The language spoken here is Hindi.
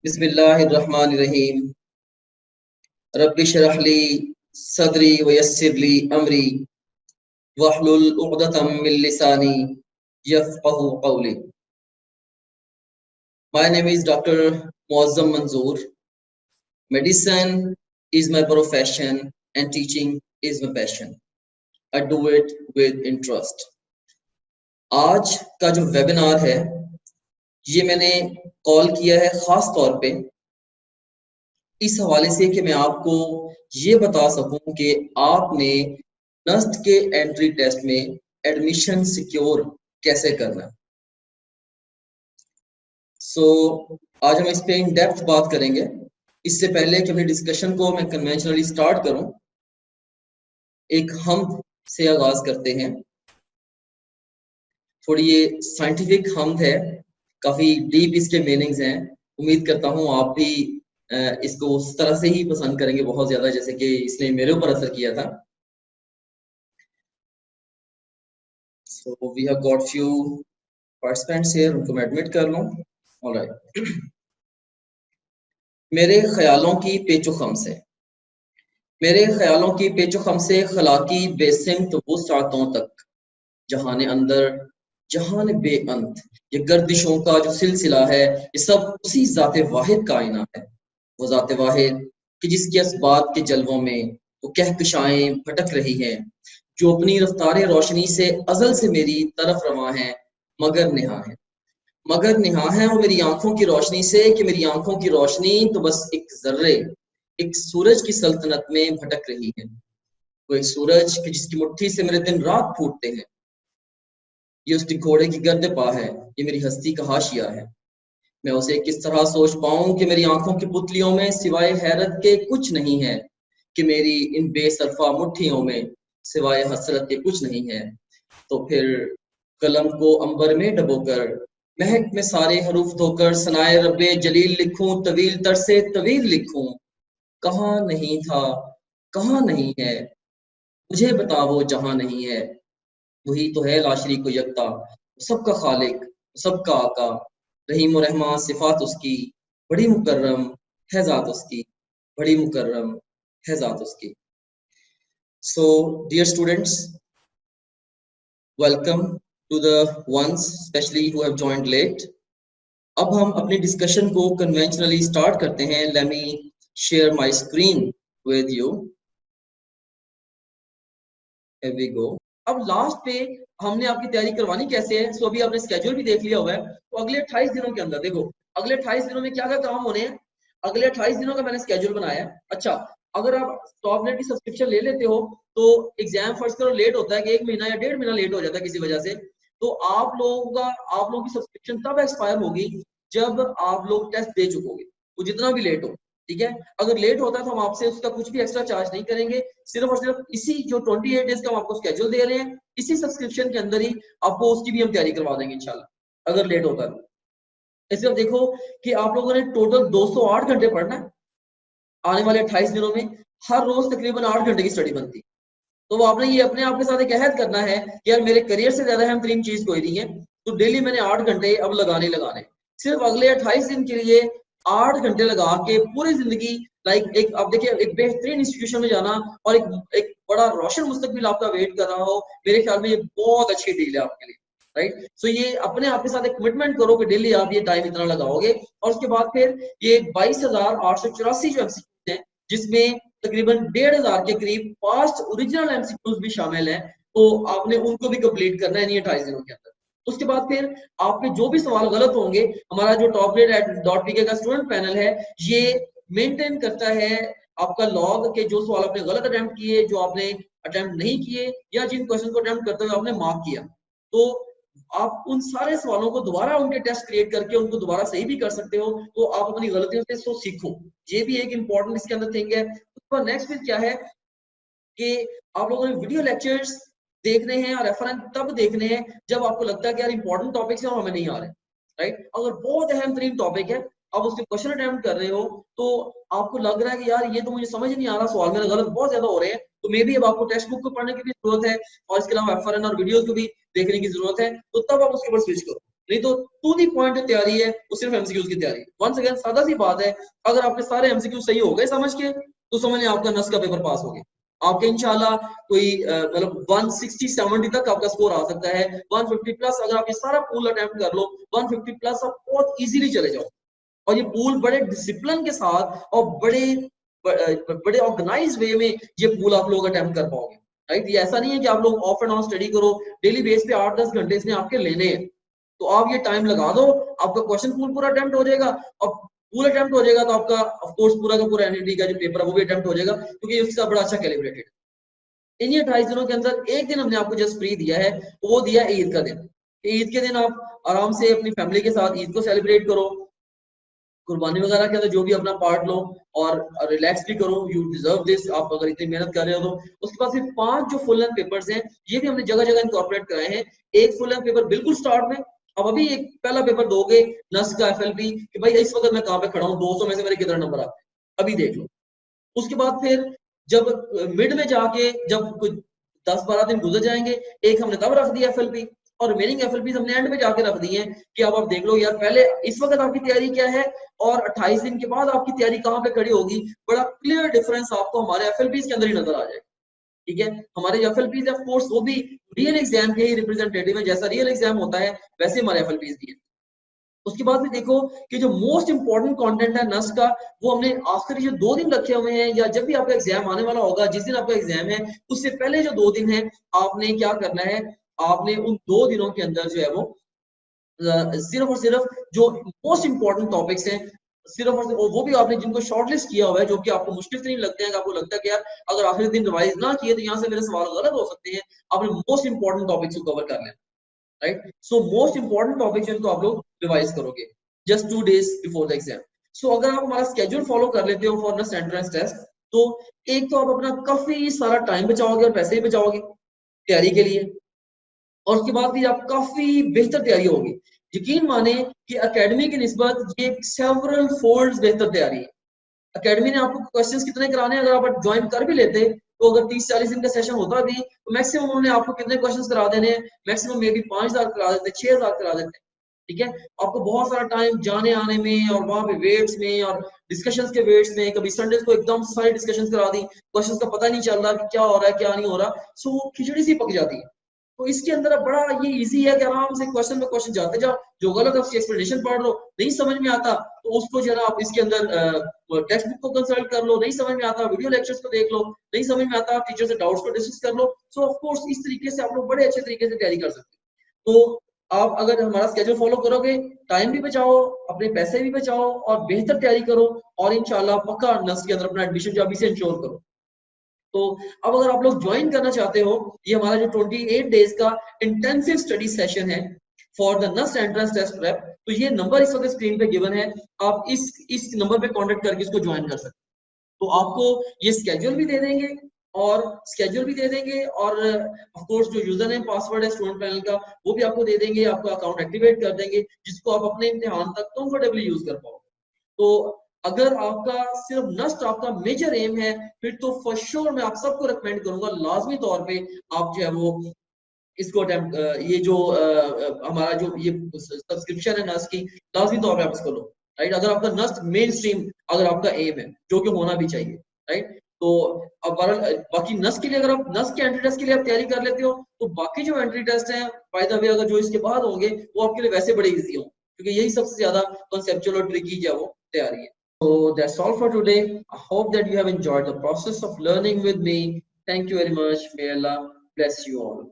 बिस्मिल्लाहिर्रहमानिर्रहीम। रब्बि इश्रह ली सदरी व यस्सिर ली अमरी वहलुल उक़दतम मिन लिसानी यफ़क़हू क़ौली। My name is Dr. Muazzam Manzoor. Medicine is my profession and teaching is my passion. I do it with interest. आज का जो वेबिनार है ये मैंने कॉल किया है ख़ास तौर पे इस हवाले से कि मैं आपको ये बता सकूं कि आपने नस्ट के एंट्री टेस्ट में एडमिशन सिक्योर कैसे करना। आज हम इस पे इन डेप्थ बात करेंगे। इससे पहले कि अपनी डिस्कशन को मैं कन्वेंशनली स्टार्ट करूं, एक हम से आगाज करते हैं। थोड़ी ये साइंटिफिक हमद है, काफी डीप इसके मीनिंग्स हैं। उम्मीद करता हूं आप भी इसको उस तरह से ही पसंद करेंगे बहुत ज्यादा, जैसे कि इसने मेरे ऊपर असर किया था। So we have got few participants here, उनको मैं एडमिट कर लूं। ऑलराइट। मेरे ख्यालों की पेचोखम से, मेरे ख्यालों की पेचोखम से खलाकी बेसिमत वुसअतों तक, जहान अंदर जहान बेअंत, ये गर्दिशों का जो सिलसिला है ये सब उसी ज़ाते वाहिद का आईना है। वो ज़ाते वाहिद कि जिसकी असबात के जलवों में वो कहकशाएं भटक रही हैं, जो अपनी रफ्तार रोशनी से अजल से मेरी तरफ रवां है, मगर निहा है वो मेरी आंखों की रोशनी से कि मेरी आंखों की रोशनी तो बस एक जर्रे, एक सूरज की सल्तनत में भटक रही है। वो एक सूरज कि जिसकी मुट्ठी से मेरे दिन रात फूटते हैं। ये उसकी घोड़े की गर्द पा है, ये मेरी हस्ती का हाशिया है। मैं उसे किस तरह सोच पाऊं कि मेरी आंखों की पुतलियों में सिवाय हैरत के कुछ नहीं है, कि मेरी इन बेसरफा मुट्ठियों में सिवाय हसरत के कुछ नहीं है। तो फिर कलम को अंबर में डबोकर महक में सारे हरूफ धोकर सनाए रब्बे जलील लिखूं, तवील तर से तवील लिखूं। कहाँ नहीं था, कहाँ नहीं है, मुझे बता वो जहां नहीं है। वही तो है लाशरी को यकता, सबका खालिक, सबका आका। रहीम और रहमान सिफात उसकी, बड़ी मुकर्रम है जात उसकी, बड़ी मुकर्रम है जात उसकी। So dear students, welcome to the ones especially who have joined late. अब हम अपनी डिस्कशन को कन्वेंशनली स्टार्ट करते हैं। Let me share my screen with you. Here we go. अब लास्ट पे हमने आपकी तैयारी करवानी कैसे है, सो अभी आपने स्केड्यूल भी देख लिया हुआ है। तो अगले 28 दिनों के अंदर देखो, अगले 28 दिनों में क्या क्या काम होने हैं। अगले 28 दिनों का मैंने स्केड्यूल बनाया है। अच्छा, अगर आप टॉपनेट की सब्सक्रिप्शन ले लेते हो तो एग्जाम फर्स्ट करो लेट होता है कि 1 महीना या 1.5 महीना लेट हो जाता है किसी वजह से, तो आप लोगों की सब्सक्रिप्शन तब एक्सपायर होगी जब आप लोग टेस्ट दे चुकोगे, वो जितना भी लेट हो। ठीक है, अगर लेट होता है तो हम आपसे उसका कुछ भी एक्स्ट्रा चार्ज नहीं करेंगे। सिर्फ और सिर्फ इसी जो 28 डेज का हम आपको स्केड्यूल दे रहे हैं, इसी सब्सक्रिप्शन के अंदर ही आपको उसकी भी हम तैयारी करवा देंगे इंशाल्लाह, अगर लेट होता है। इसलिए अब देखो कि आप लोगों ने टोटल 208 घंटे पढ़ना है आने वाले 28 दिनों में। हर रोज तकरीबन 8 घंटे की स्टडी बनती है। तो वो आपने ये अपने आप के साथ एक अहद करना है कि यार मेरे करियर से ज्यादा अहम तरीन चीज कोई नहीं है, तो डेली मैंने 8 घंटे अब लगाने सिर्फ अगले 28 दिन के लिए 8 घंटे लगा के पूरी जिंदगी लाइक एक, अब देखिए, एक बेहतरीन इंस्टीट्यूशन में जाना और एक बड़ा रोशन मुस्तकबिल आपका वेट कर रहा हो, मेरे ख्याल में ये बहुत अच्छी डील है आपके लिए। राइट, सो ये अपने आप के साथ एक कमिटमेंट करो कि डेली आप ये टाइम इतना लगाओगे। और उसके बाद फिर ये 22,884 जो एमसीक्यूज हैं, जिसमें तकरीबन 1,500 के करीब पास्ट ओरिजिनल एमसीक्यूज भी शामिल हैं, तो आपने उनको भी कंप्लीट करना है नहीं 28 दिनों के अंदर। उसके बाद फिर आपके जो भी सवाल गलत होंगे, हमारा जो topgrade.pk का स्टूडेंट पैनल है ये मेंटेन करता है आपका लॉग के जो सवाल आपने गलत अटेम्प्ट किए, जो आपने अटेम्प्ट नहीं किए, या जिन क्वेश्चन को अटेम्प्ट करते हुए आपने मार्क किया, तो आप उन सारे सवालों को दोबारा उनके टेस्ट क्रिएट करके उनको दोबारा सही भी कर सकते हो। तो आप अपनी गलतियों से सो सीखो, ये भी एक इंपॉर्टेंट इसके अंदर थिंग है। उसका नेक्स्ट फिर क्या है कि आप लोगों ने वीडियो लेक्चर्स देखने हैं और रेफरेंस तब देखने हैं जब आपको लगता है कि यार इंपॉर्टेंट टॉपिक्स हैं और हमें नहीं आ रहे। राइट, अगर बहुत अहम तरीन टॉपिक है, आप उसके क्वेश्चन अटेम्प्ट कर रहे हो, तो आपको लग रहा है कि यार ये तो मुझे समझ नहीं आ रहा, सवाल मेरे गलत बहुत ज्यादा हो रहे हैं, तो मे भी अब आपको टेक्स्ट बुक को पढ़ने की भी जरूरत है और इसके अलावा एफआरएन और वीडियोस को भी देखने की जरूरत है, तो तब आप उसके ऊपर स्विच करो। नहीं तो टू दी पॉइंट जो तैयारी है वो सिर्फ एमसीक्यूज की तैयारी। वंस अगेन सादा सी बात है, अगर आपके सारे एमसीक्यू सही हो गए समझ के, तो समझ लें आपका नस का पेपर पास हो गया। आपके इंशाल्लाह कोई मतलब 160-70 तक आपका स्कोर आ सकता है, 150 प्लस अगर आप ये सारा पूल अटेम्प्ट कर लो, 150 प्लस आप बहुत इजीली चले जाओ। और ये पूल बड़े डिसिप्लिन के साथ और बड़े ऑर्गेनाइज वे में ये पूल आप लोग अटेम्प्ट कर पाओगे, राइट। ये ऐसा नहीं है कि आप लोग ऑफ एंड ऑन स्टडी करो, डेली बेस पे 8-10 घंटे इसने आपके लेने हैं, तो आप ये टाइम लगा दो, आपका क्वेश्चन पूल पूरा अटेम्प्ट हो जाएगा। और पूल अटेम्प्ट हो जाएगा तो आपका ऑफ कोर्स पूरा का पूरा एनईटी का जो पेपर है वो भी अटेम्प्ट हो जाएगा, क्योंकि उसका बड़ा अच्छा कैलिब्रेटेड। इन ये 28 दिनों के अंदर एक दिन हमने आपको जस्ट फ्री दिया है, वो दिया ईद का दिन। ईद के दिन आप आराम से अपनी फैमिली के साथ ईद को सेलिब्रेट करो, कुर्बानी वगैरह के अंदर जो भी अपना पार्ट लो और रिलैक्स भी करो, यू डिजर्व दिस। आप अगर इतनी मेहनत कर रहे हो तो उसके बाद फिर 5 जो फुल लेंथ पेपर्स हैं ये भी हमने जगह जगह इनकॉर्पोरेट कराए हैं। एक फुल लेंथ पेपर बिल्कुल स्टार्ट में, अब अभी एक पहला पेपर दोगे नस का एफएलपी कि भाई इस वक्त मैं कहाँ पे खड़ा हूँ, 200 में से मेरे कितना नंबर आते हैं अभी देख लो। उसके बाद फिर जब मिड में जाके जब कुछ 10-12 दिन गुजर जाएंगे, एक हमने तब रख दिया एफएलपी, और रिमेनिंग एफएलपी हमने एंड में जाके रख दी है कि अब आप देख लो यार पहले इस वक्त आपकी तैयारी क्या है और 28 दिन के बाद आपकी तैयारी कहाँ पे खड़ी होगी। बड़ा क्लियर डिफरेंस आपको हमारे एफएलपी के अंदर ही नजर आ जाएगा, ठीक है। हमारे एफएलपी ऑफ कोर्स वो भी रियल एग्जाम के ही रिप्रेजेंटेटिव है, जैसा रियल एग्जाम होता है वैसे हमारे एफएलपी भी है। उसके बाद भी देखो कि जो मोस्ट इंपॉर्टेंट कंटेंट है नस का, वो हमने आखिरी जो 2 दिन रखे हुए हैं, या जब भी आपका एग्जाम आने वाला होगा, जिस दिन आपका एग्जाम है उससे पहले जो 2 दिन है, आपने क्या करना है, आपने उन 2 दिनों के अंदर जो है वो सिर्फ और सिर्फ जो मोस्ट इंपॉर्टेंट टॉपिक्स हैं, सिर्फ और सिर्फ वो भी आपने जिनको शॉर्टलिस्ट किया हुआ है, जो कि आपको मुश्किल से नहीं लगते हैं, कि आपको लगता है कि यार अगर आखिरी दिन रिवाइज ना किए तो यहाँ से मेरे सवाल गलत हो सकते हैं, आपने मोस्ट इंपॉर्टेंट टॉपिक्स को कवर कर लेना, right. So most important topic जिनको आप लोग रिवाइज करोगे just 2 days before the exam. So अगर आप हमारा स्केड्यूल फॉलो कर लेते हो फॉर द एंट्रेंस टेस्ट, तो एक तो आप अपना काफी सारा टाइम बचाओगे और पैसे भी बचाओगे तैयारी के लिए, और उसके बाद भी आप काफी बेहतर तैयारी होगी। यकीन माने कि एकेडमी की निस्बत ये सेवरल फोल्ड्स बेहतर तैयारी है। एकेडमी ने आपको क्वेश्चंस कितने कराने हैं, अगर आप ज्वाइन कर भी लेते तो अगर 30-40 दिन का सेशन होता भी तो मैक्सिमम उन्होंने आपको कितने क्वेश्चंस करा देने हैं, मैक्सिमम मे बी 5000 करा देते, 6000 करा देते, ठीक है। आपको बहुत सारा टाइम जाने आने में और वहां पे वेट्स में और डिस्कशंस के वेट्स में, कभी संडे को एकदम सारी डिस्कशंस करा दी, क्वेश्चंस का पता नहीं चल रहा कि क्या हो रहा है क्या नहीं हो रहा, सो वो खिचड़ी सी पक जाती है। तो इसके अंदर अब बड़ा ये इजी है कि आराम से क्वेश्चन में क्वेश्चन जाते जाओ, जो गलत है उसकी एक्सप्लेनेशन पढ़ लो, नहीं समझ में आता तो उसको जरा आप इसके अंदर टेक्स्ट बुक को कंसल्ट कर लो, नहीं समझ में आता वीडियो लेक्चर्स को देख लो, नहीं समझ में आता टीचर से डाउट्स को डिस्कस कर लो। सो ऑफ कोर्स इस तरीके से आप लोग बड़े अच्छे तरीके से तैयारी कर सकते हो। तो आप अगर हमारा स्केड्यूल फॉलो करोगे, टाइम भी बचाओ, अपने पैसे भी बचाओ और बेहतर तैयारी करो, और इंशाल्लाह पक्का नस के अंदर अपना एडमिशन जो अभी से इंश्योर करो। तो अब अगर आप लोग ज्वाइन करना चाहते हो, ये हमारा जो 28 डेज का इंटेंसिव स्टडी सेशन है फॉर द नस एंट्रेंस टेस्ट प्रेप, तो ये नंबर इस वक्त स्क्रीन पे गिवन है, आप इस नंबर पे कांटेक्ट करके इसको ज्वाइन कर सकते हो। तो आपको ये स्केड्यूल भी दे देंगे और ऑफ कोर्स जो यूजर नेम पासवर्ड है स्टूडेंट पैनल का वो भी आपको दे देंगे, आपका अकाउंट एक्टिवेट कर देंगे, जिसको आप अपने इम्तिहान तक कंफर्टेबली यूज कर पाओ। तो अगर आपका सिर्फ नस्ट आपका मेजर एम है, फिर तो फॉर श्योर मैं आप सबको रिकमेंड करूंगा लाजमी तौर पे आप जो है वो इसको अटेम्प्ट, ये जो हमारा जो ये सब्सक्रिप्शन है नस्ट की, लाजमी तौर पे आप इसको लो, राइट। अगर आपका नस्ट मेन स्ट्रीम अगर आपका एम है, जो कि होना भी चाहिए, राइट। तो अब बाकी नस्ट के लिए, अगर आप नस्ट के एंट्री टेस्ट के लिए आप तैयारी कर लेते हो, तो बाकी जो एंट्री टेस्ट हैं बाय द वे अगर जो इसके बाद होंगे वो आपके लिए वैसे बड़े इजी होंगे, क्योंकि यही सबसे ज्यादा कॉन्सेप्चुअल और ट्रिकी जो है वो तैयारी है। So that's all for today. I hope that you have enjoyed the process of learning with me. Thank you very much. May Allah bless you all.